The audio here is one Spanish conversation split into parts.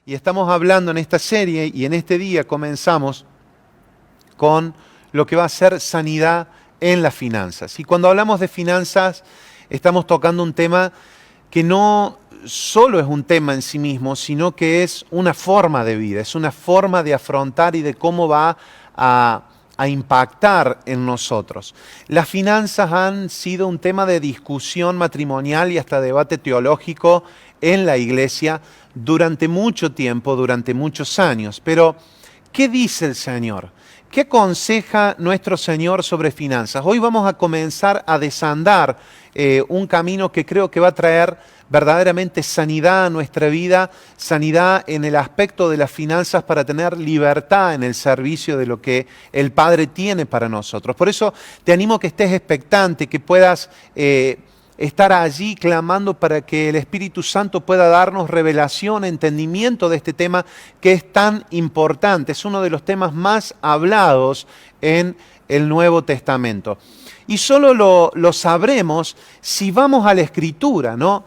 Y estamos hablando en esta serie y en este día comenzamos con lo que va a ser sanidad en las finanzas. Y cuando hablamos de finanzas, estamos tocando un tema que no solo es un tema en sí mismo, sino que es una forma de vida, es una forma de afrontar y de cómo va a impactar en nosotros. Las finanzas han sido un tema de discusión matrimonial y hasta debate teológico en la iglesia durante mucho tiempo, durante muchos años. Pero, ¿qué dice el Señor? ¿Qué aconseja nuestro Señor sobre finanzas? Hoy vamos a comenzar a desandar un camino que creo que va a traer verdaderamente sanidad a nuestra vida, sanidad en el aspecto de las finanzas para tener libertad en el servicio de lo que el Padre tiene para nosotros. Por eso te animo a que estés expectante, que puedas estar allí clamando para que el Espíritu Santo pueda darnos revelación, entendimiento de este tema que es tan importante. Es uno de los temas más hablados en el Nuevo Testamento. Y solo lo sabremos si vamos a la Escritura, ¿no?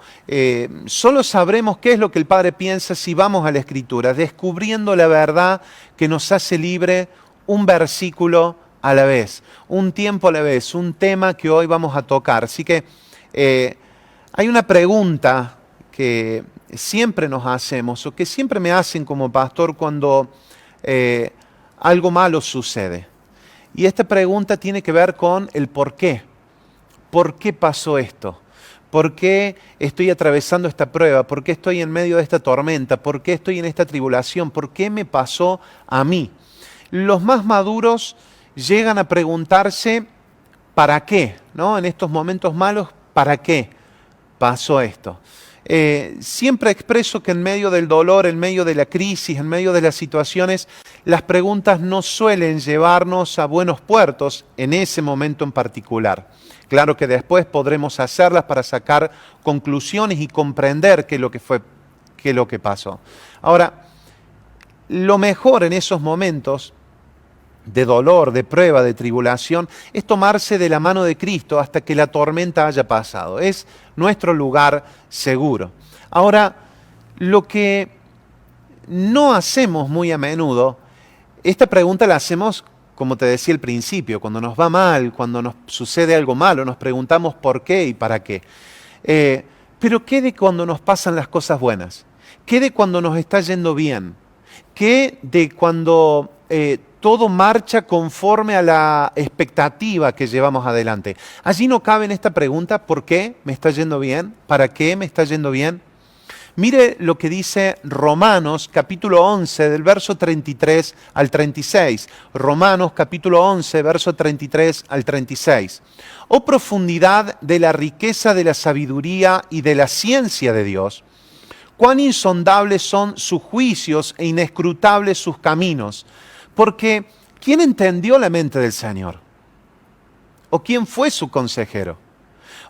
Solo sabremos qué es lo que el Padre piensa si vamos a la Escritura, descubriendo la verdad que nos hace libre un versículo a la vez, un tiempo a la vez, un tema que hoy vamos a tocar. Así que hay una pregunta que siempre nos hacemos o que siempre me hacen como pastor cuando algo malo sucede. Y esta pregunta tiene que ver con el por qué. ¿Por qué pasó esto? ¿Por qué estoy atravesando esta prueba? ¿Por qué estoy en medio de esta tormenta? ¿Por qué estoy en esta tribulación? ¿Por qué me pasó a mí? Los más maduros llegan a preguntarse ¿para qué? ¿No? En estos momentos malos, ¿para qué pasó esto? Siempre expreso que en medio del dolor, en medio de la crisis, en medio de las situaciones, las preguntas no suelen llevarnos a buenos puertos en ese momento en particular. Claro que después podremos hacerlas para sacar conclusiones y comprender qué es lo que pasó. Ahora, lo mejor en esos momentos de dolor, de prueba, de tribulación, es tomarse de la mano de Cristo hasta que la tormenta haya pasado. Es nuestro lugar seguro. Ahora, lo que no hacemos muy a menudo, esta pregunta la hacemos, como te decía al principio, cuando nos va mal, cuando nos sucede algo malo, nos preguntamos por qué y para qué. Pero ¿qué de cuando nos pasan las cosas buenas? ¿Qué de cuando nos está yendo bien? ¿Qué de cuando todo marcha conforme a la expectativa que llevamos adelante? Allí no cabe en esta pregunta, ¿por qué me está yendo bien? ¿Para qué me está yendo bien? Mire lo que dice Romanos capítulo 11 del verso 33 al 36. Romanos capítulo 11, verso 33 al 36. Oh profundidad de la riqueza de la sabiduría y de la ciencia de Dios. Cuán insondables son sus juicios e inescrutables sus caminos. Porque, ¿quién entendió la mente del Señor? ¿O quién fue su consejero?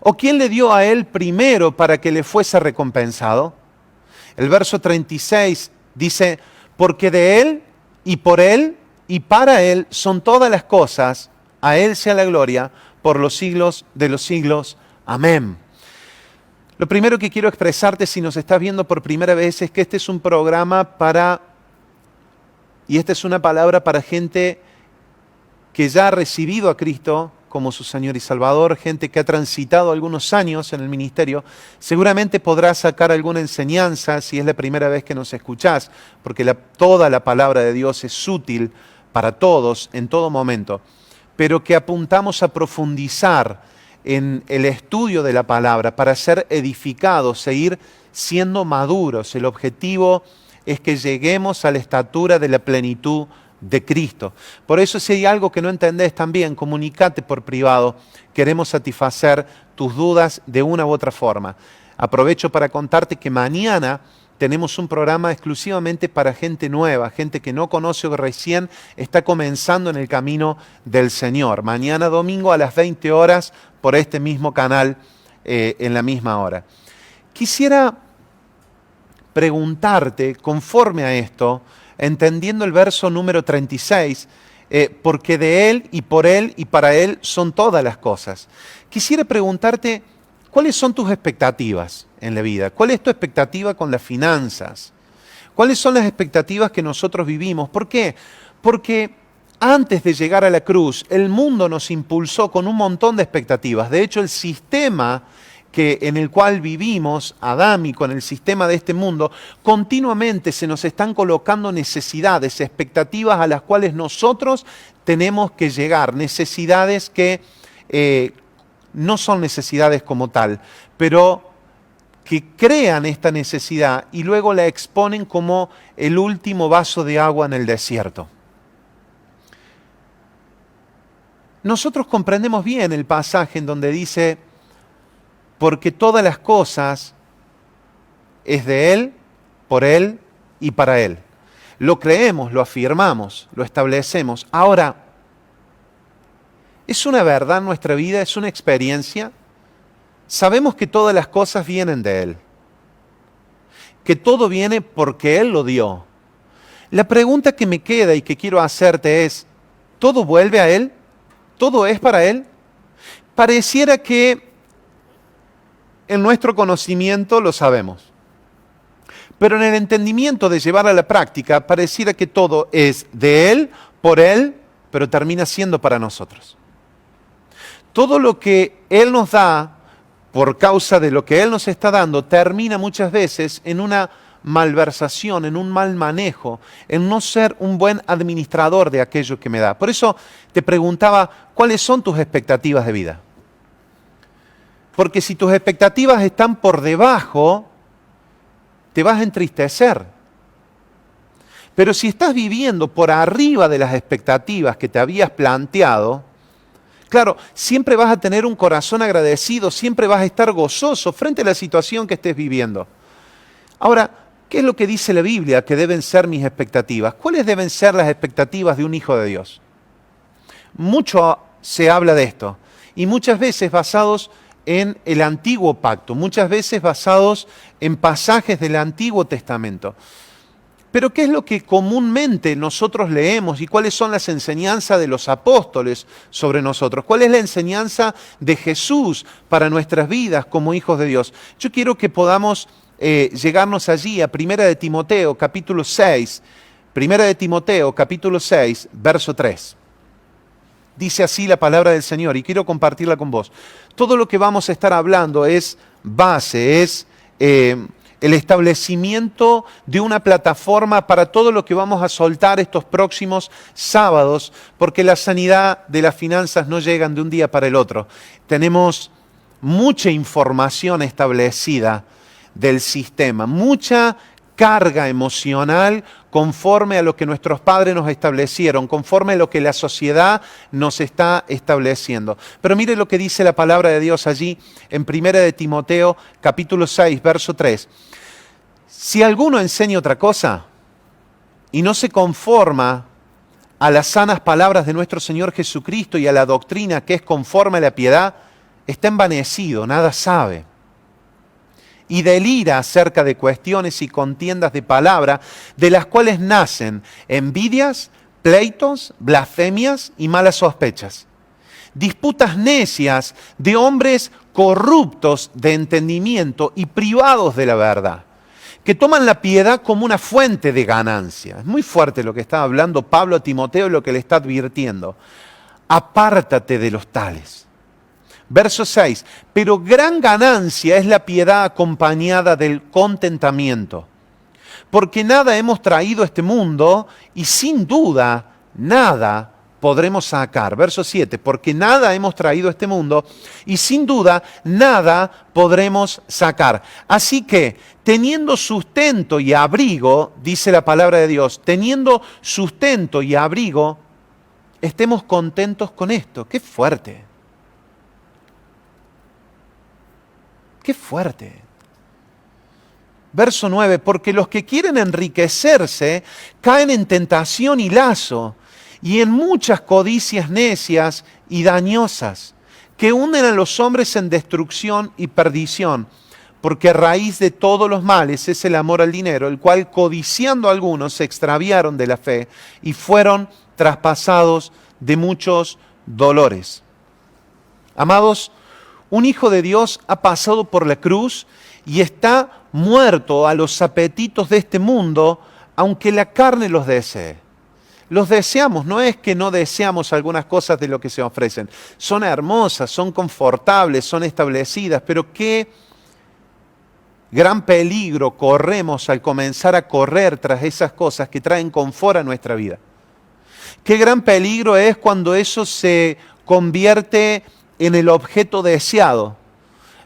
¿O quién le dio a él primero para que le fuese recompensado? El verso 36 dice, porque de él y para él son todas las cosas, a él sea la gloria por los siglos de los siglos. Amén. Lo primero que quiero expresarte si nos estás viendo por primera vez es que este es un programa y esta es una palabra para gente que ya ha recibido a Cristo como su Señor y Salvador, gente que ha transitado algunos años en el ministerio. Seguramente podrás sacar alguna enseñanza si es la primera vez que nos escuchás, porque toda la palabra de Dios es útil para todos en todo momento, pero que apuntamos a profundizar en el estudio de la palabra para ser edificados, seguir siendo maduros. El objetivo es que lleguemos a la estatura de la plenitud de Cristo. Por eso, si hay algo que no entendés también, comunícate por privado. Queremos satisfacer tus dudas de una u otra forma. Aprovecho para contarte que mañana tenemos un programa exclusivamente para gente nueva, gente que no conoce o que recién está comenzando en el camino del Señor. Mañana domingo a las 20 horas por este mismo canal, en la misma hora. Quisiera preguntarte, conforme a esto, entendiendo el verso número 36, porque de Él y para Él son todas las cosas. Quisiera preguntarte, ¿cuáles son tus expectativas en la vida? ¿Cuál es tu expectativa con las finanzas? ¿Cuáles son las expectativas que nosotros vivimos? ¿Por qué? Porque antes de llegar a la cruz, el mundo nos impulsó con un montón de expectativas. De hecho, el sistema en el cual vivimos, adámico, en el sistema de este mundo, continuamente se nos están colocando necesidades, expectativas a las cuales nosotros tenemos que llegar, necesidades que no son necesidades como tal, pero que crean esta necesidad y luego la exponen como el último vaso de agua en el desierto. Nosotros comprendemos bien el pasaje en donde dice, porque todas las cosas es de Él, por Él y para Él. Lo creemos, lo afirmamos, lo establecemos. Ahora, ¿es una verdad en nuestra vida? ¿Es una experiencia? Sabemos que todas las cosas vienen de Él, que todo viene porque Él lo dio. La pregunta que me queda y que quiero hacerte es, ¿todo vuelve a Él? ¿Todo es para Él? Pareciera que en nuestro conocimiento lo sabemos, pero en el entendimiento de llevar a la práctica pareciera que todo es de Él, por Él, pero termina siendo para nosotros. Todo lo que Él nos da, por causa de lo que Él nos está dando, termina muchas veces en una malversación, en un mal manejo, en no ser un buen administrador de aquello que me da. Por eso te preguntaba, ¿cuáles son tus expectativas de vida? Porque si tus expectativas están por debajo, te vas a entristecer. Pero si estás viviendo por arriba de las expectativas que te habías planteado, claro, siempre vas a tener un corazón agradecido, siempre vas a estar gozoso frente a la situación que estés viviendo. Ahora, ¿qué es lo que dice la Biblia que deben ser mis expectativas? ¿Cuáles deben ser las expectativas de un hijo de Dios? Mucho se habla de esto, y muchas veces basados en el Antiguo Pacto, muchas veces basados en pasajes del Antiguo Testamento. Pero ¿qué es lo que comúnmente nosotros leemos y cuáles son las enseñanzas de los apóstoles sobre nosotros? ¿Cuál es la enseñanza de Jesús para nuestras vidas como hijos de Dios? Yo quiero que podamos llegarnos allí a 1 de Timoteo, capítulo 6, 1 de Timoteo, capítulo 6, verso 3. Dice así la palabra del Señor y quiero compartirla con vos. Todo lo que vamos a estar hablando es base, es el establecimiento de una plataforma para todo lo que vamos a soltar estos próximos sábados, porque la sanidad de las finanzas no llegan de un día para el otro. Tenemos mucha información establecida del sistema, mucha carga emocional conforme a lo que nuestros padres nos establecieron, conforme a lo que la sociedad nos está estableciendo. Pero mire lo que dice la palabra de Dios allí en 1 de Timoteo, capítulo 6, verso 3. Si alguno enseña otra cosa y no se conforma a las sanas palabras de nuestro Señor Jesucristo y a la doctrina que es conforme a la piedad, está envanecido, nada sabe. Y delira acerca de cuestiones y contiendas de palabra, de las cuales nacen envidias, pleitos, blasfemias y malas sospechas. Disputas necias de hombres corruptos de entendimiento y privados de la verdad, que toman la piedad como una fuente de ganancia. Es muy fuerte lo que está hablando Pablo a Timoteo y lo que le está advirtiendo. Apártate de los tales. Verso 6, pero gran ganancia es la piedad acompañada del contentamiento, porque nada hemos traído a este mundo y sin duda nada podremos sacar. Verso 7, porque nada hemos traído a este mundo y sin duda nada podremos sacar. Así que teniendo sustento y abrigo, dice la palabra de Dios, teniendo sustento y abrigo, estemos contentos con esto. ¡Qué fuerte! ¡Qué fuerte! Verso 9, porque los que quieren enriquecerse caen en tentación y lazo y en muchas codicias necias y dañosas que hunden a los hombres en destrucción y perdición, porque raíz de todos los males es el amor al dinero, el cual codiciando algunos se extraviaron de la fe y fueron traspasados de muchos dolores. Amados, un hijo de Dios ha pasado por la cruz y está muerto a los apetitos de este mundo, aunque la carne los desee. Los deseamos, no es que no deseamos algunas cosas de lo que se ofrecen. Son hermosas, son confortables, son establecidas, pero qué gran peligro corremos al comenzar a correr tras esas cosas que traen confort a nuestra vida. Qué gran peligro es cuando eso se convierte en el objeto deseado.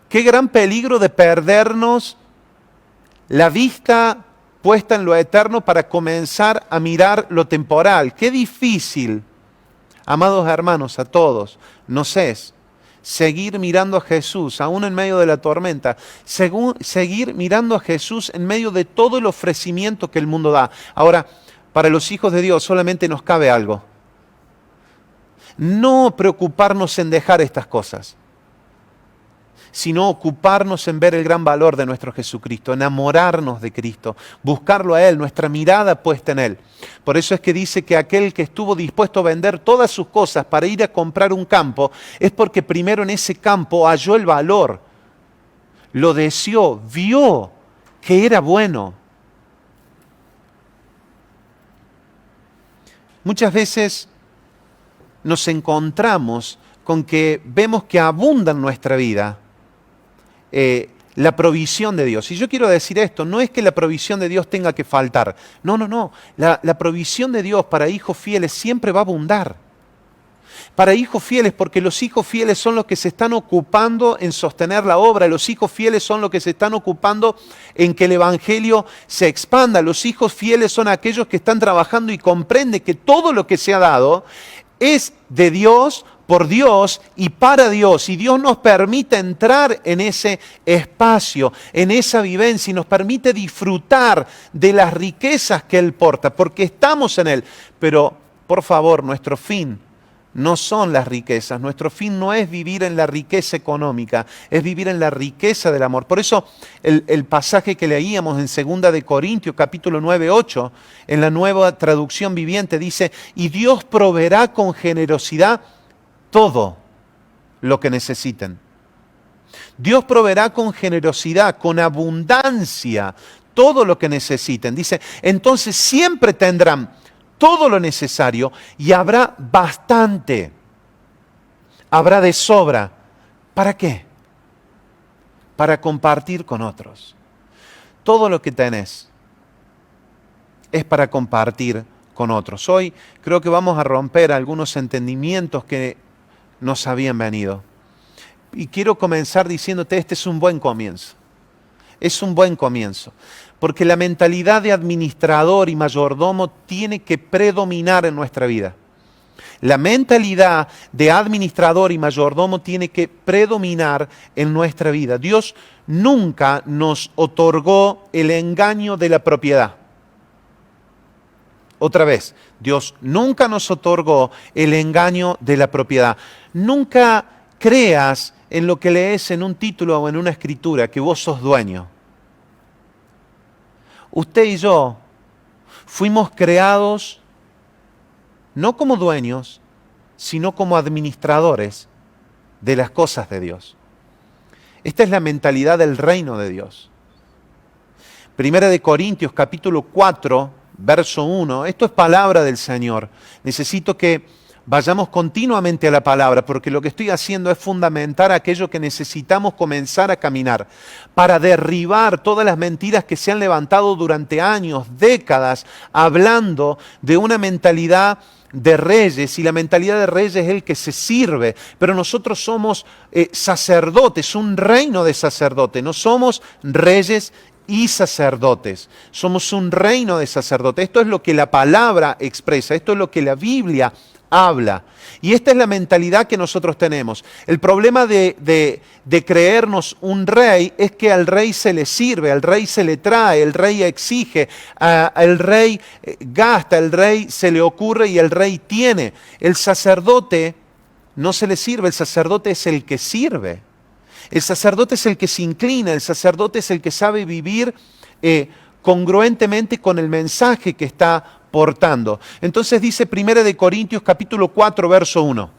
Qué gran peligro de perdernos la vista puesta en lo eterno para comenzar a mirar lo temporal. Qué difícil, amados hermanos, a todos, nos es seguir mirando a Jesús, aún en medio de la tormenta, seguir mirando a Jesús en medio de todo el ofrecimiento que el mundo da. Ahora, para los hijos de Dios solamente nos cabe algo: no preocuparnos en dejar estas cosas, sino ocuparnos en ver el gran valor de nuestro Jesucristo, enamorarnos de Cristo, buscarlo a Él, nuestra mirada puesta en Él. Por eso es que dice que aquel que estuvo dispuesto a vender todas sus cosas para ir a comprar un campo, es porque primero en ese campo halló el valor, lo deseó, vio que era bueno. Muchas veces nos encontramos con que vemos que abunda en nuestra vida la provisión de Dios. Y yo quiero decir esto, no es que la provisión de Dios tenga que faltar. No. La provisión de Dios para hijos fieles siempre va a abundar. Para hijos fieles, porque los hijos fieles son los que se están ocupando en sostener la obra. Los hijos fieles son los que se están ocupando en que el Evangelio se expanda. Los hijos fieles son aquellos que están trabajando y comprenden que todo lo que se ha dado es de Dios, por Dios y para Dios. Y Dios nos permite entrar en ese espacio, en esa vivencia, y nos permite disfrutar de las riquezas que Él porta, porque estamos en Él. Pero, por favor, nuestro fin no son las riquezas. Nuestro fin no es vivir en la riqueza económica, es vivir en la riqueza del amor. Por eso el pasaje que leíamos en 2 de Corintios, capítulo 9, 8, en la Nueva Traducción Viviente, dice: y Dios proveerá con generosidad todo lo que necesiten. Dios proveerá con generosidad, con abundancia, todo lo que necesiten. Dice, entonces siempre tendrán todo lo necesario y habrá bastante. Habrá de sobra. ¿Para qué? Para compartir con otros. Todo lo que tenés es para compartir con otros. Hoy creo que vamos a romper algunos entendimientos que nos habían venido. Y quiero comenzar diciéndote, este es un buen comienzo. Es un buen comienzo. Porque la mentalidad de administrador y mayordomo tiene que predominar en nuestra vida. La mentalidad de administrador y mayordomo tiene que predominar en nuestra vida. Dios nunca nos otorgó el engaño de la propiedad. Otra vez, Dios nunca nos otorgó el engaño de la propiedad. Nunca creas en lo que lees en un título o en una escritura, que vos sos dueño. Usted y yo fuimos creados no como dueños, sino como administradores de las cosas de Dios. Esta es la mentalidad del reino de Dios. 1 de Corintios, capítulo 4, verso 1. Esto es palabra del Señor. Necesito que vayamos continuamente a la palabra, porque lo que estoy haciendo es fundamentar aquello que necesitamos comenzar a caminar para derribar todas las mentiras que se han levantado durante años, décadas, hablando de una mentalidad de reyes, y la mentalidad de reyes es el que se sirve, pero nosotros somos sacerdotes, un reino de sacerdotes, no somos reyes y sacerdotes, somos un reino de sacerdotes. Esto es lo que la palabra expresa, esto es lo que la Biblia habla. Y esta es la mentalidad que nosotros tenemos. El problema de creernos un rey es que al rey se le sirve, al rey se le trae, el rey exige, el rey gasta, el rey se le ocurre y el rey tiene. El sacerdote no se le sirve, el sacerdote es el que sirve. El sacerdote es el que se inclina, el sacerdote es el que sabe vivir congruentemente con el mensaje que está portando. Entonces dice 1 de Corintios capítulo 4, verso 1.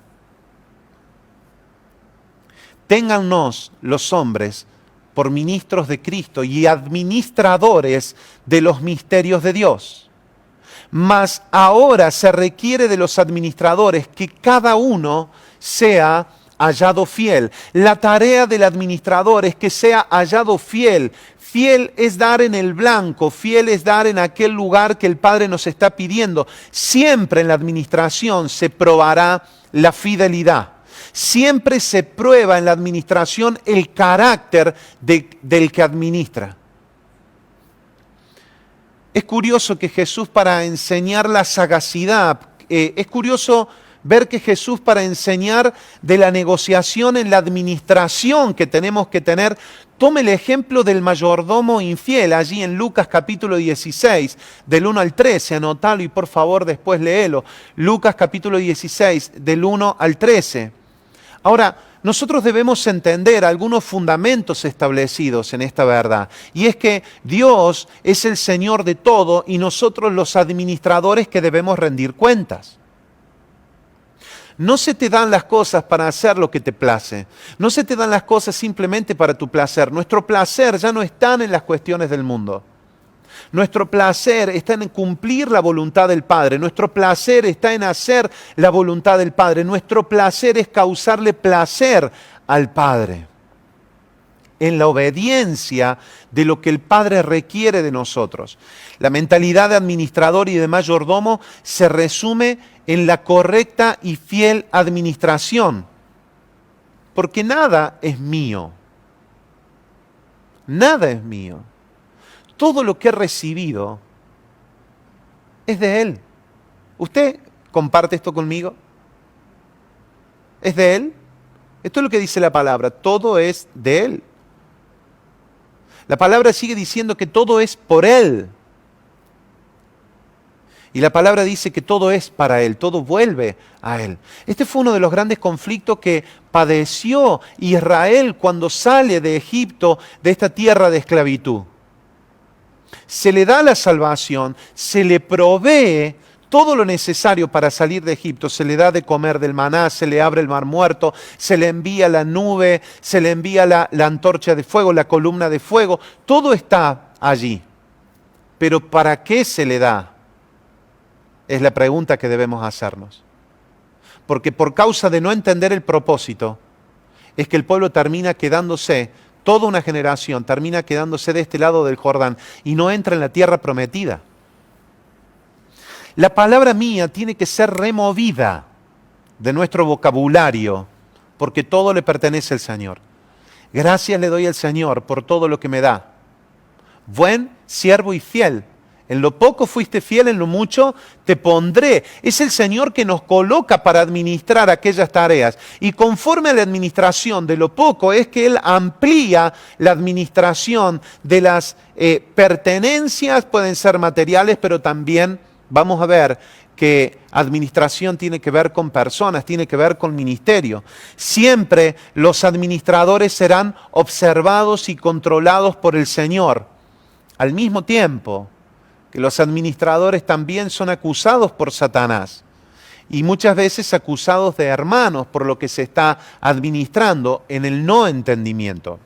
Téngannos los hombres por ministros de Cristo y administradores de los misterios de Dios. Mas ahora se requiere de los administradores que cada uno sea hallado fiel. La tarea del administrador es que sea hallado fiel. Fiel es dar en el blanco, fiel es dar en aquel lugar que el Padre nos está pidiendo. Siempre en la administración se probará la fidelidad. Siempre se prueba en la administración el carácter del que administra. Es curioso que Jesús, para enseñar la sagacidad, es curioso ver que Jesús, para enseñar de la negociación en la administración que tenemos que tener, tome el ejemplo del mayordomo infiel, allí en Lucas capítulo 16, del 1 al 13, anótalo y por favor después léelo. Lucas capítulo 16, del 1 al 13. Ahora, nosotros debemos entender algunos fundamentos establecidos en esta verdad. Y es que Dios es el Señor de todo y nosotros los administradores que debemos rendir cuentas. No se te dan las cosas para hacer lo que te place. No se te dan las cosas simplemente para tu placer. Nuestro placer ya no está en las cuestiones del mundo. Nuestro placer está en cumplir la voluntad del Padre. Nuestro placer está en hacer la voluntad del Padre. Nuestro placer es causarle placer al Padre. En la obediencia de lo que el Padre requiere de nosotros. La mentalidad de administrador y de mayordomo se resume en la correcta y fiel administración. Porque nada es mío. Nada es mío. Todo lo que he recibido es de Él. ¿Usted comparte esto conmigo? ¿Es de Él? Esto es lo que dice la palabra. Todo es de Él. La palabra sigue diciendo que todo es por Él. Y la palabra dice que todo es para Él, todo vuelve a Él. Este fue uno de los grandes conflictos que padeció Israel cuando sale de Egipto, de esta tierra de esclavitud. Se le da la salvación, se le provee todo lo necesario para salir de Egipto, se le da de comer del maná, se le abre el mar muerto, se le envía la nube, se le envía la antorcha de fuego, la columna de fuego, todo está allí. Pero ¿para qué se le da? Es la pregunta que debemos hacernos. Porque por causa de no entender el propósito, es que el pueblo termina quedándose, toda una generación termina quedándose de este lado del Jordán y no entra en la tierra prometida. La palabra mía tiene que ser removida de nuestro vocabulario, porque todo le pertenece al Señor. Gracias le doy al Señor por todo lo que me da. Buen siervo y fiel. En lo poco fuiste fiel, en lo mucho te pondré. Es el Señor que nos coloca para administrar aquellas tareas. Y conforme a la administración de lo poco es que Él amplía la administración de las pertenencias, pueden ser materiales, pero también vamos a ver que administración tiene que ver con personas, tiene que ver con ministerio. Siempre los administradores serán observados y controlados por el Señor. Al mismo tiempo que los administradores también son acusados por Satanás y muchas veces acusados de hermanos por lo que se está administrando en el no entendimiento.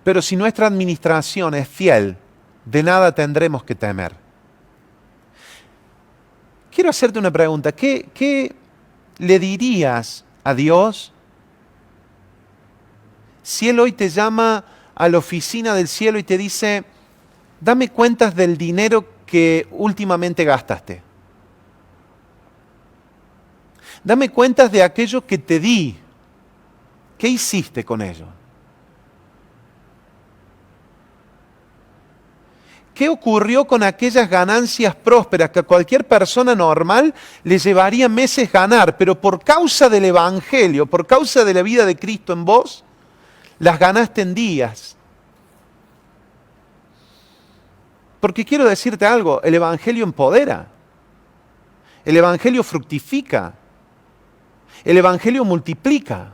Pero si nuestra administración es fiel, de nada tendremos que temer. Quiero hacerte una pregunta. ¿Qué le dirías a Dios si Él hoy te llama a la oficina del cielo y te dice: dame cuentas del dinero que últimamente gastaste? Dame cuentas de aquello que te di. ¿Qué hiciste con ello? ¿Qué ocurrió con aquellas ganancias prósperas que a cualquier persona normal le llevaría meses ganar, pero por causa del Evangelio, por causa de la vida de Cristo en vos, las ganaste en días? Porque quiero decirte algo, el Evangelio empodera, el Evangelio fructifica, el Evangelio multiplica.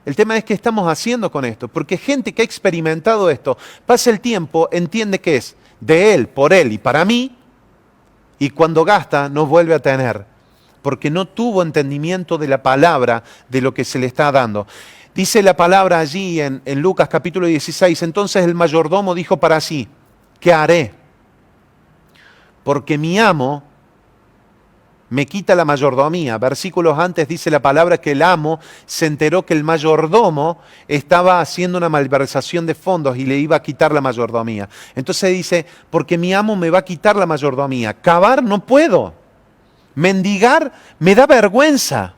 El tema es qué estamos haciendo con esto, porque gente que ha experimentado esto, pasa el tiempo, entiende que es de Él, por Él y para mí, y cuando gasta no vuelve a tener, porque no tuvo entendimiento de la palabra, de lo que se le está dando. Dice la palabra allí en Lucas capítulo 16, entonces el mayordomo dijo para sí, ¿qué haré? Porque mi amo me quita la mayordomía. Versículos antes dice la palabra que el amo se enteró que el mayordomo estaba haciendo una malversación de fondos y le iba a quitar la mayordomía. Entonces dice, porque mi amo me va a quitar la mayordomía. Cavar no puedo. Mendigar me da vergüenza.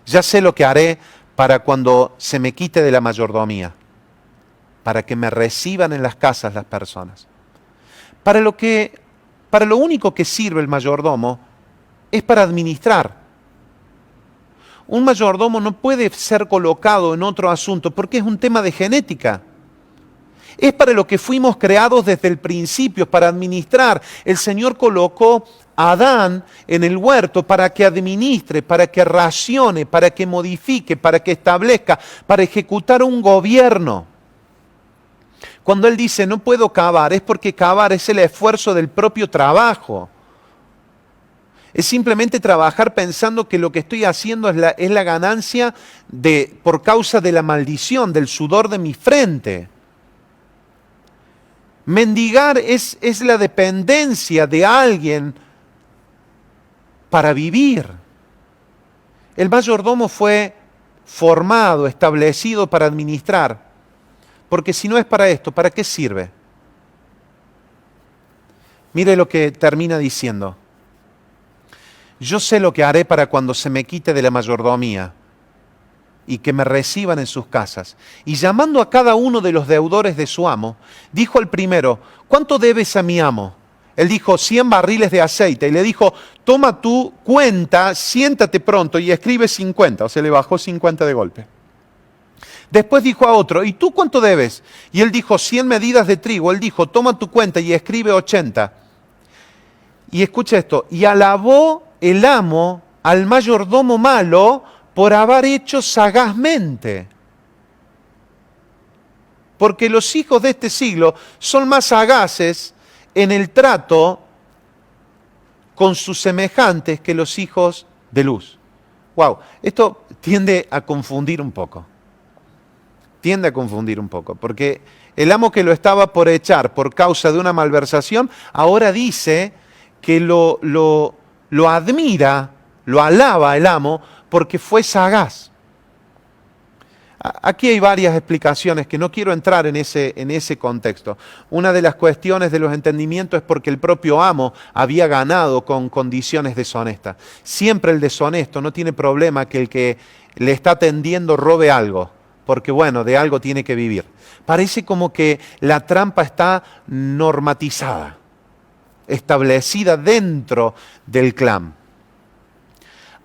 Ya sé lo que haré para cuando se me quite de la mayordomía. Para que me reciban en las casas las personas. Para lo único que sirve el mayordomo es para administrar. Un mayordomo no puede ser colocado en otro asunto porque es un tema de genética. Es para lo que fuimos creados desde el principio, para administrar. El Señor colocó a Adán en el huerto para que administre, para que racione, para que modifique, para que establezca, para ejecutar un gobierno. Cuando Él dice no puedo cavar, es porque cavar es el esfuerzo del propio trabajo. Es simplemente trabajar pensando que lo que estoy haciendo es la ganancia por causa de la maldición, del sudor de mi frente. Mendigar es la dependencia de alguien para vivir. El mayordomo fue formado, establecido para administrar. Porque si no es para esto, ¿para qué sirve? Mire lo que termina diciendo. Yo sé lo que haré para cuando se me quite de la mayordomía y que me reciban en sus casas. Y llamando a cada uno de los deudores de su amo, dijo al primero, ¿cuánto debes a mi amo? Él dijo, 100 barriles de aceite. Y le dijo, toma tu cuenta, siéntate pronto y escribe 50. O sea, le bajó 50 de golpe. Después dijo a otro, ¿y tú cuánto debes? Y él dijo, 100 medidas de trigo. Él dijo, toma tu cuenta y escribe 80. Y escucha esto, y alabó el amo al mayordomo malo por haber hecho sagazmente. Porque los hijos de este siglo son más sagaces en el trato con sus semejantes que los hijos de luz. Wow, esto tiende a confundir un poco. Tiende a confundir un poco, porque el amo que lo estaba por echar por causa de una malversación, ahora dice que lo admira, lo alaba el amo porque fue sagaz. Aquí hay varias explicaciones que no quiero entrar en ese contexto. Una de las cuestiones de los entendimientos es porque el propio amo había ganado con condiciones deshonestas. Siempre el deshonesto no tiene problema que el que le está atendiendo robe algo, porque bueno, de algo tiene que vivir. Parece como que la trampa está normatizada, establecida dentro del clan.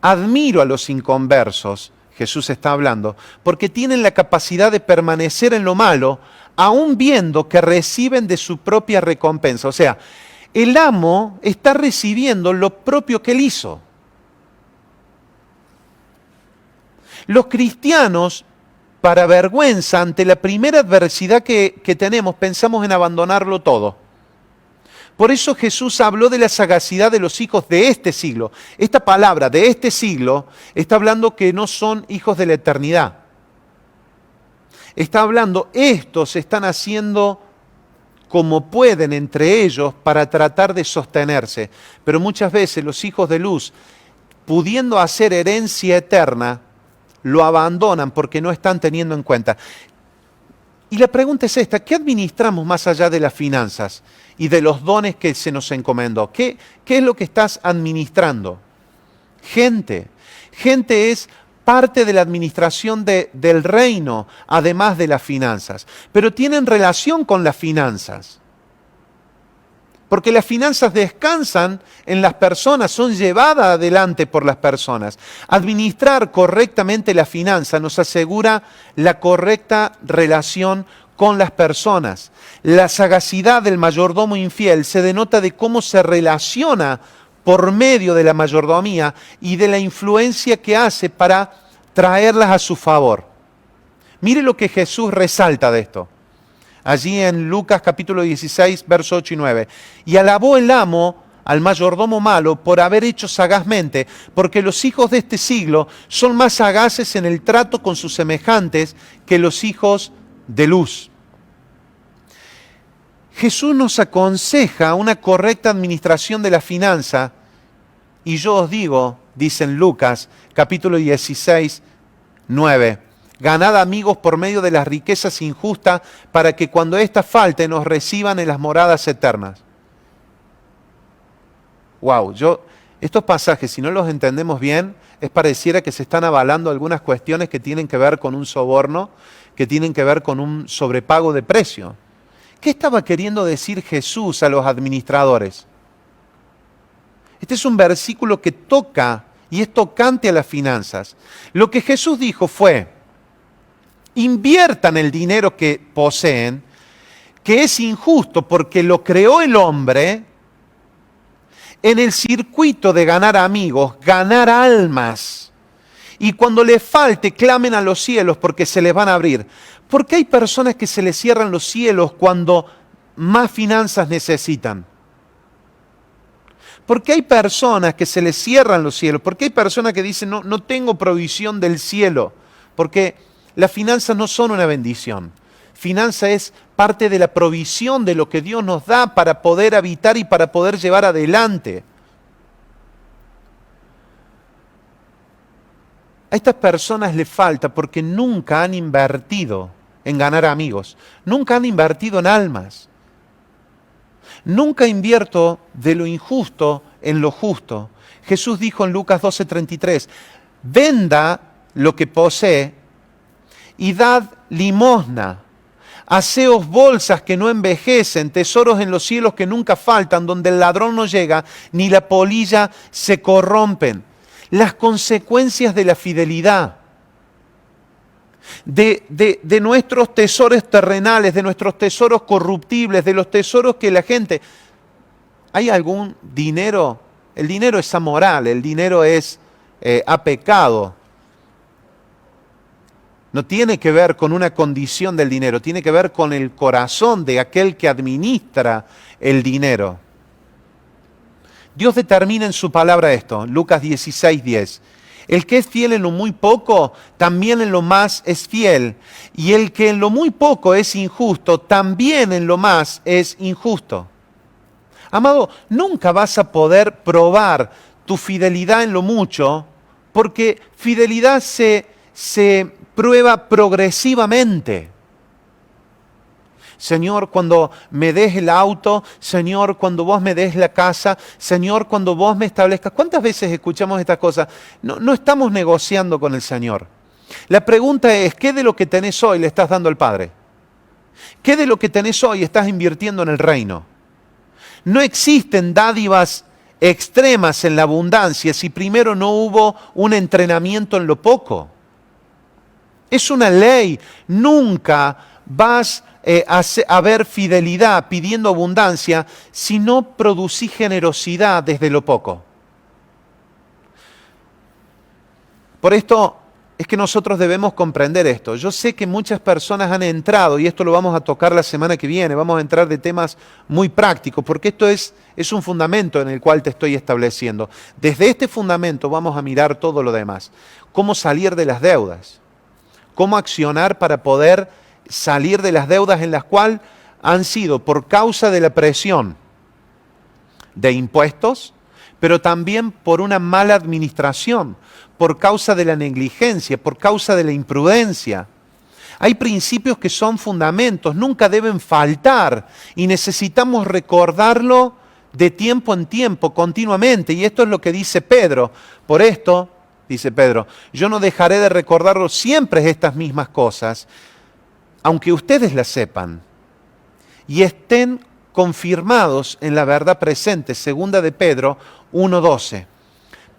Admiro a los inconversos, Jesús está hablando, porque tienen la capacidad de permanecer en lo malo, aún viendo que reciben de su propia recompensa. O sea, el amo está recibiendo lo propio que él hizo. Los cristianos, para vergüenza, ante la primera adversidad que tenemos, pensamos en abandonarlo todo. Por eso Jesús habló de la sagacidad de los hijos de este siglo. Esta palabra de este siglo está hablando que no son hijos de la eternidad. Está hablando, estos están haciendo como pueden entre ellos para tratar de sostenerse. Pero muchas veces los hijos de luz, pudiendo hacer herencia eterna, lo abandonan porque no están teniendo en cuenta. Y la pregunta es esta, ¿qué administramos más allá de las finanzas y de los dones que se nos encomendó? ¿Qué es lo que estás administrando? Gente. Gente es parte de la administración del reino, además de las finanzas. Pero tienen relación con las finanzas. Porque las finanzas descansan en las personas, son llevadas adelante por las personas. Administrar correctamente la finanza nos asegura la correcta relación con las personas. La sagacidad del mayordomo infiel se denota de cómo se relaciona por medio de la mayordomía y de la influencia que hace para traerlas a su favor. Mire lo que Jesús resalta de esto. Allí en Lucas capítulo 16, versos 8 y 9. Y alabó el amo al mayordomo malo por haber hecho sagazmente, porque los hijos de este siglo son más sagaces en el trato con sus semejantes que los hijos de luz. Jesús nos aconseja una correcta administración de la finanza, y yo os digo, dice en Lucas, capítulo 16, 9, ganad amigos por medio de las riquezas injustas, para que cuando éstas falten nos reciban en las moradas eternas. Wow, estos pasajes, si no los entendemos bien, pareciera que se están avalando algunas cuestiones que tienen que ver con un soborno, que tienen que ver con un sobrepago de precio. ¿Qué estaba queriendo decir Jesús a los administradores? Este es un versículo que toca y es tocante a las finanzas. Lo que Jesús dijo fue: inviertan el dinero que poseen, que es injusto porque lo creó el hombre, en el circuito de ganar amigos, ganar almas. Y cuando les falte, clamen a los cielos porque se les van a abrir. ¿Por qué hay personas que se les cierran los cielos cuando más finanzas necesitan? ¿Por qué hay personas que se les cierran los cielos? ¿Por qué hay personas que dicen no tengo provisión del cielo? Porque las finanzas no son una bendición. Finanza es parte de la provisión de lo que Dios nos da para poder habitar y para poder llevar adelante. A estas personas les falta porque nunca han invertido en ganar amigos, nunca han invertido en almas. Nunca invierto de lo injusto en lo justo. Jesús dijo en Lucas 12:33, venda lo que posee y dad limosna. Haceos bolsas que no envejecen, tesoros en los cielos que nunca faltan, donde el ladrón no llega, ni la polilla se corrompen. Las consecuencias de la fidelidad, de nuestros tesoros terrenales, de nuestros tesoros corruptibles, de los tesoros que la gente... ¿Hay algún dinero? El dinero es amoral, el dinero ha pecado. No tiene que ver con una condición del dinero, tiene que ver con el corazón de aquel que administra el dinero. Dios determina en su palabra esto, Lucas 16:10. El que es fiel en lo muy poco, también en lo más es fiel. Y el que en lo muy poco es injusto, también en lo más es injusto. Amado, nunca vas a poder probar tu fidelidad en lo mucho, porque fidelidad se prueba progresivamente. Señor, cuando me des el auto, Señor, cuando vos me des la casa, Señor, cuando vos me establezcas. ¿Cuántas veces escuchamos estas cosas? No estamos negociando con el Señor. La pregunta es, ¿qué de lo que tenés hoy le estás dando al Padre? ¿Qué de lo que tenés hoy estás invirtiendo en el reino? No existen dádivas extremas en la abundancia si primero no hubo un entrenamiento en lo poco. Es una ley. Nunca vas a ver fidelidad pidiendo abundancia si no producís generosidad desde lo poco. Por esto es que nosotros debemos comprender esto. Yo sé que muchas personas han entrado, y esto lo vamos a tocar la semana que viene, vamos a entrar de temas muy prácticos, porque esto es un fundamento en el cual te estoy estableciendo. Desde este fundamento vamos a mirar todo lo demás. Cómo salir de las deudas, cómo accionar para poder salir de las deudas en las cuales han sido por causa de la presión de impuestos, pero también por una mala administración, por causa de la negligencia, por causa de la imprudencia. Hay principios que son fundamentos, nunca deben faltar y necesitamos recordarlo de tiempo en tiempo, continuamente. Y esto es lo que dice Pedro. Por esto, dice Pedro, yo no dejaré de recordaros siempre estas mismas cosas, aunque ustedes las sepan y estén confirmados en la verdad presente. Segunda de Pedro 1:12.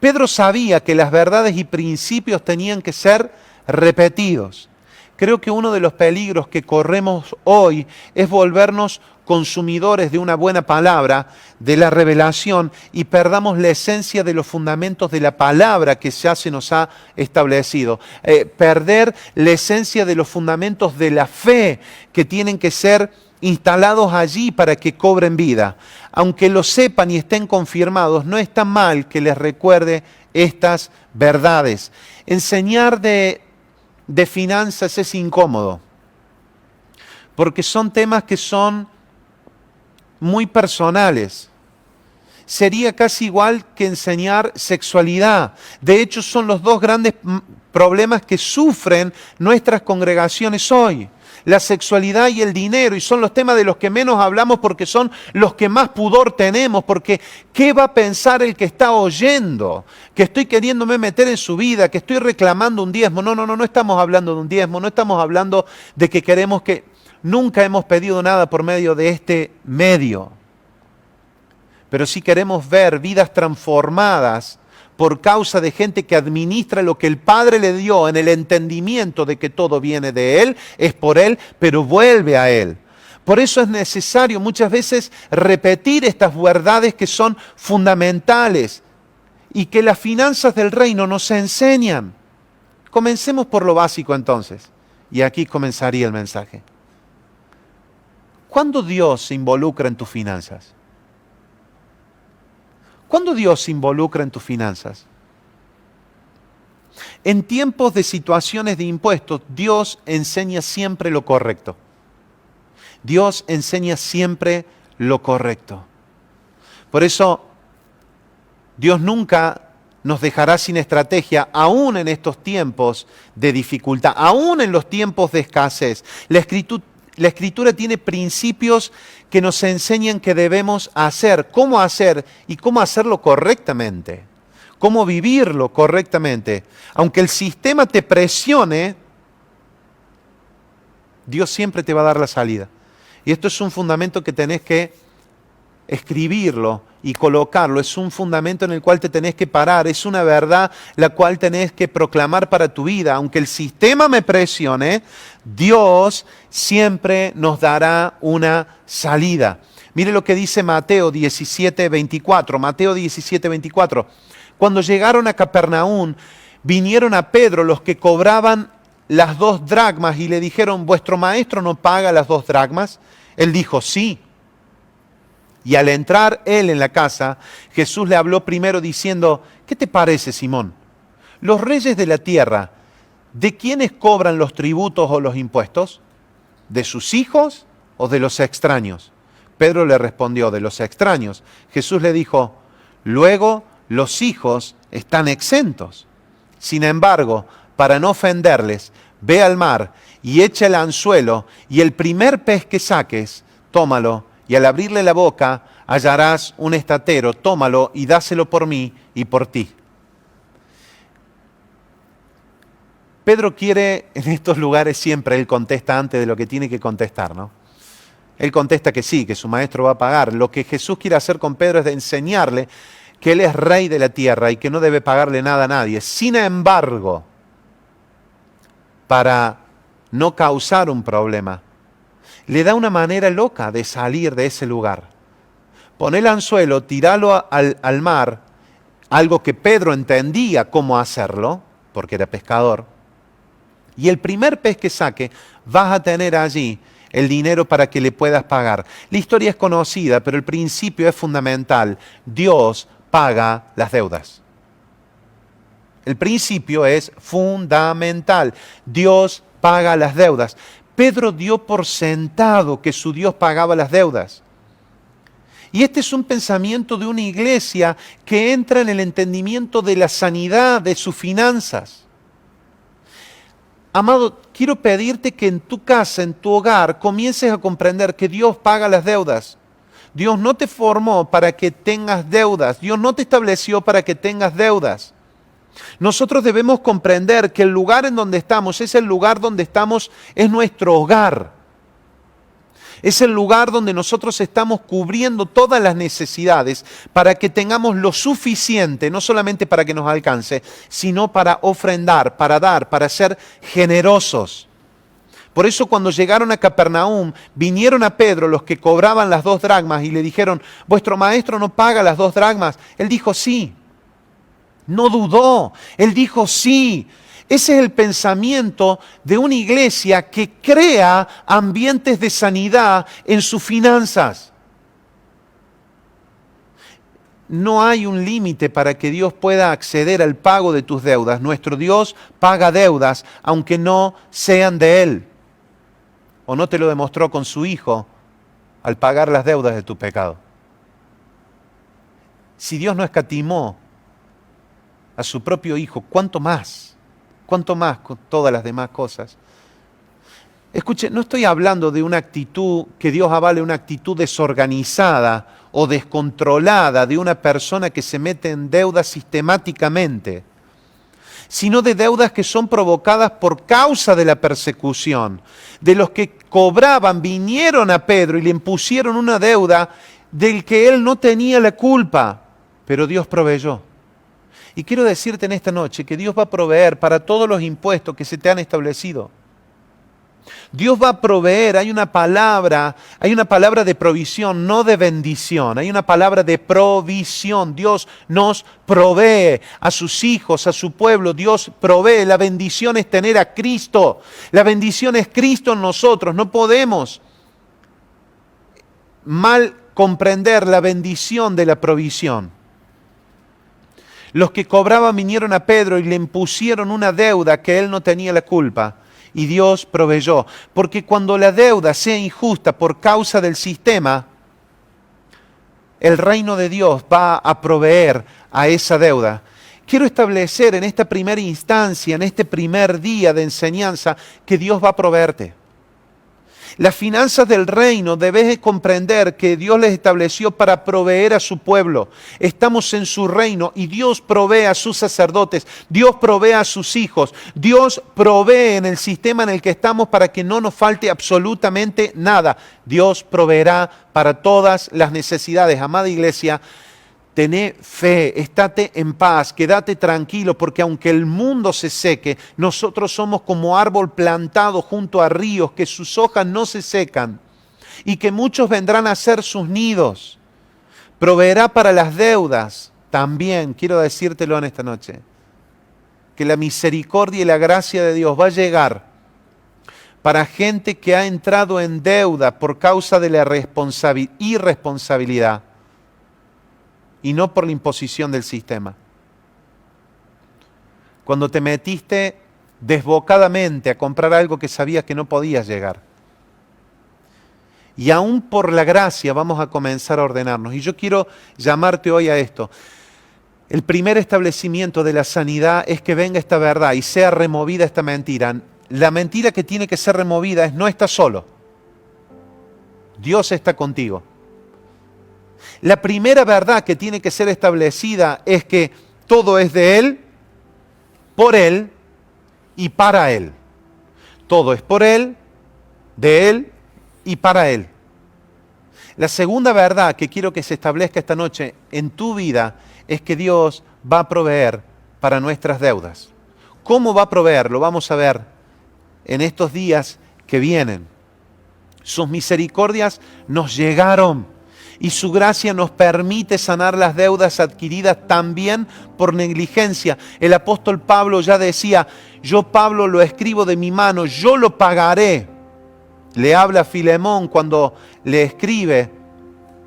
Pedro sabía que las verdades y principios tenían que ser repetidos. Creo que uno de los peligros que corremos hoy es volvernos consumidores de una buena palabra, de la revelación, y perdamos la esencia de los fundamentos de la palabra que ya se nos ha establecido. Perder la esencia de los fundamentos de la fe que tienen que ser instalados allí para que cobren vida. Aunque lo sepan y estén confirmados, no está mal que les recuerde estas verdades. Enseñar de finanzas es incómodo, porque son temas que son muy personales. Sería casi igual que enseñar sexualidad. De hecho, son los dos grandes problemas que sufren nuestras congregaciones hoy. La sexualidad y el dinero, y son los temas de los que menos hablamos porque son los que más pudor tenemos, porque ¿qué va a pensar el que está oyendo? Que estoy queriéndome meter en su vida, que estoy reclamando un diezmo. No estamos hablando de un diezmo, no estamos hablando de que queremos que... Nunca hemos pedido nada por medio de este medio, pero sí queremos ver vidas transformadas por causa de gente que administra lo que el Padre le dio en el entendimiento de que todo viene de Él, es por Él, pero vuelve a Él. Por eso es necesario muchas veces repetir estas verdades que son fundamentales y que las finanzas del reino nos enseñan. Comencemos por lo básico entonces, y aquí comenzaría el mensaje. ¿Cuándo Dios se involucra en tus finanzas? ¿Cuándo Dios se involucra en tus finanzas? En tiempos de situaciones de impuestos, Dios enseña siempre lo correcto. Dios enseña siempre lo correcto. Por eso, Dios nunca nos dejará sin estrategia, aún en estos tiempos de dificultad, aún en los tiempos de escasez. La Escritura tiene principios que nos enseñan qué debemos hacer y cómo hacerlo correctamente, cómo vivirlo correctamente. Aunque el sistema te presione, Dios siempre te va a dar la salida. Y esto es un fundamento que tenés que escribirlo y colocarlo. Es un fundamento en el cual te tenés que parar. Es una verdad la cual tenés que proclamar para tu vida. Aunque el sistema me presione, Dios siempre nos dará una salida. Mire lo que dice Mateo 17:24. Mateo 17:24. Cuando llegaron a Capernaum, vinieron a Pedro los que cobraban las 2 dracmas y le dijeron, ¿vuestro maestro no paga las 2 dracmas? Él dijo, sí. Y al entrar él en la casa, Jesús le habló primero diciendo, ¿qué te parece, Simón? Los reyes de la tierra, ¿de quiénes cobran los tributos o los impuestos? ¿De sus hijos o de los extraños? Pedro le respondió, de los extraños. Jesús le dijo, luego los hijos están exentos. Sin embargo, para no ofenderles, ve al mar y echa el anzuelo, y el primer pez que saques, tómalo, y al abrirle la boca hallarás un estatero, tómalo y dáselo por mí y por ti. Pedro quiere, en estos lugares siempre, él contesta antes de lo que tiene que contestar, ¿no? Él contesta que sí, que su maestro va a pagar. Lo que Jesús quiere hacer con Pedro es de enseñarle que él es rey de la tierra y que no debe pagarle nada a nadie. Sin embargo, para no causar un problema, le da una manera loca de salir de ese lugar. Pon el anzuelo, tiralo al mar, algo que Pedro entendía cómo hacerlo, porque era pescador, y el primer pez que saque, vas a tener allí el dinero para que le puedas pagar. La historia es conocida, pero el principio es fundamental. Dios paga las deudas. El principio es fundamental. Dios paga las deudas. Pedro dio por sentado que su Dios pagaba las deudas. Y este es un pensamiento de una iglesia que entra en el entendimiento de la sanidad de sus finanzas. Amado, quiero pedirte que en tu casa, en tu hogar, comiences a comprender que Dios paga las deudas. Dios no te formó para que tengas deudas. Dios no te estableció para que tengas deudas. Nosotros debemos comprender que el lugar en donde estamos es el lugar donde estamos, es nuestro hogar. Es el lugar donde nosotros estamos cubriendo todas las necesidades para que tengamos lo suficiente, no solamente para que nos alcance, sino para ofrendar, para dar, para ser generosos. Por eso cuando llegaron a Capernaum, vinieron a Pedro los que cobraban las 2 dracmas y le dijeron, ¿vuestro maestro no paga las 2 dracmas? Él dijo sí. No dudó, él dijo sí. Ese es el pensamiento de una iglesia que crea ambientes de sanidad en sus finanzas. No hay un límite para que Dios pueda acceder al pago de tus deudas. Nuestro Dios paga deudas, aunque no sean de Él. ¿O no te lo demostró con su Hijo al pagar las deudas de tu pecado? Si Dios no escatimó a su propio Hijo, ¿cuánto más? ¿Cuánto más con todas las demás cosas? Escuche, no estoy hablando de una actitud, que Dios avale una actitud desorganizada o descontrolada de una persona que se mete en deudas sistemáticamente, sino de deudas que son provocadas por causa de la persecución. De los que cobraban, vinieron a Pedro y le impusieron una deuda del que él no tenía la culpa, pero Dios proveyó. Y quiero decirte en esta noche que Dios va a proveer para todos los impuestos que se te han establecido. Dios va a proveer, hay una palabra de provisión, no de bendición, hay una palabra de provisión. Dios nos provee a sus hijos, a su pueblo, Dios provee. La bendición es tener a Cristo, la bendición es Cristo en nosotros. No podemos mal comprender la bendición de la provisión. Los que cobraban vinieron a Pedro y le impusieron una deuda que él no tenía la culpa. Y Dios proveyó. Porque cuando la deuda sea injusta por causa del sistema, el reino de Dios va a proveer a esa deuda. Quiero establecer en esta primera instancia, en este primer día de enseñanza, que Dios va a proveerte. Las finanzas del reino debes comprender que Dios les estableció para proveer a su pueblo. Estamos en su reino y Dios provee a sus sacerdotes, Dios provee a sus hijos, Dios provee en el sistema en el que estamos para que no nos falte absolutamente nada. Dios proveerá para todas las necesidades. Amada iglesia, tené fe, estate en paz, quédate tranquilo, porque aunque el mundo se seque, nosotros somos como árbol plantado junto a ríos, que sus hojas no se secan, y que muchos vendrán a hacer sus nidos. Proveerá para las deudas. También quiero decírtelo en esta noche, que la misericordia y la gracia de Dios va a llegar para gente que ha entrado en deuda por causa de la irresponsabilidad, y no por la imposición del sistema. Cuando te metiste desbocadamente a comprar algo que sabías que no podías llegar. Y aún por la gracia vamos a comenzar a ordenarnos. Y yo quiero llamarte hoy a esto. El primer establecimiento de la sanidad es que venga esta verdad y sea removida esta mentira. La mentira que tiene que ser removida es: no estás solo. Dios está contigo. La primera verdad que tiene que ser establecida es que todo es de Él, por Él y para Él. Todo es por Él, de Él y para Él. La segunda verdad que quiero que se establezca esta noche en tu vida es que Dios va a proveer para nuestras deudas. ¿Cómo va a proveer? Lo vamos a ver en estos días que vienen. Sus misericordias nos llegaron y su gracia nos permite sanar las deudas adquiridas también por negligencia. El apóstol Pablo ya decía: yo, Pablo, lo escribo de mi mano, yo lo pagaré. Le habla a Filemón cuando le escribe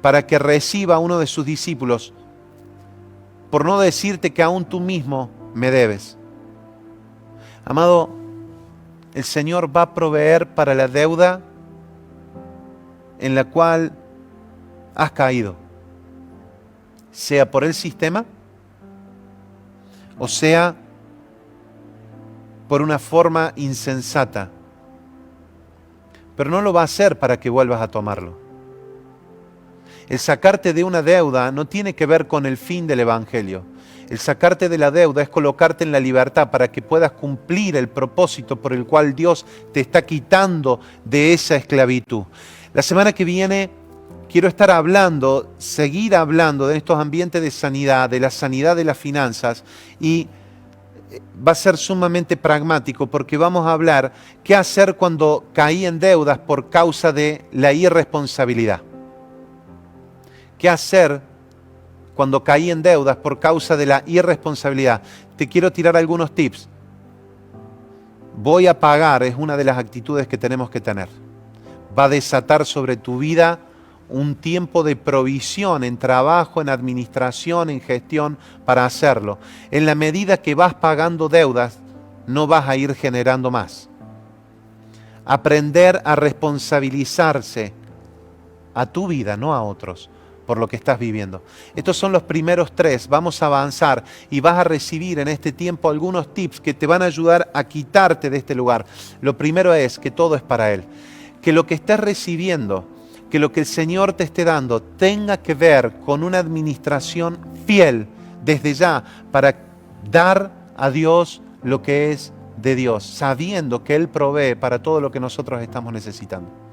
para que reciba a uno de sus discípulos, por no decirte que aún tú mismo me debes. Amado, el Señor va a proveer para la deuda en la cual has caído, sea por el sistema o sea por una forma insensata. Pero no lo va a hacer para que vuelvas a tomarlo. El sacarte de una deuda no tiene que ver con el fin del Evangelio. El sacarte de la deuda es colocarte en la libertad para que puedas cumplir el propósito por el cual Dios te está quitando de esa esclavitud. La semana que viene quiero seguir hablando de estos ambientes de sanidad, de la sanidad de las finanzas, y va a ser sumamente pragmático porque vamos a hablar qué hacer cuando caí en deudas por causa de la irresponsabilidad. ¿Qué hacer cuando caí en deudas por causa de la irresponsabilidad? Te quiero tirar algunos tips. voy a pagar es una de las actitudes que tenemos que tener. Va a desatar sobre tu vida un tiempo de provisión en trabajo, en administración, en gestión para hacerlo. En la medida que vas pagando deudas, no vas a ir generando más. Aprender a responsabilizarse a tu vida, no a otros, por lo que estás viviendo. Estos son los primeros 3. Vamos a avanzar y vas a recibir en este tiempo algunos tips que te van a ayudar a quitarte de este lugar. Lo primero es que todo es para Él. Que lo que estés recibiendo, que lo que el Señor te esté dando tenga que ver con una administración fiel desde ya para dar a Dios lo que es de Dios, sabiendo que Él provee para todo lo que nosotros estamos necesitando.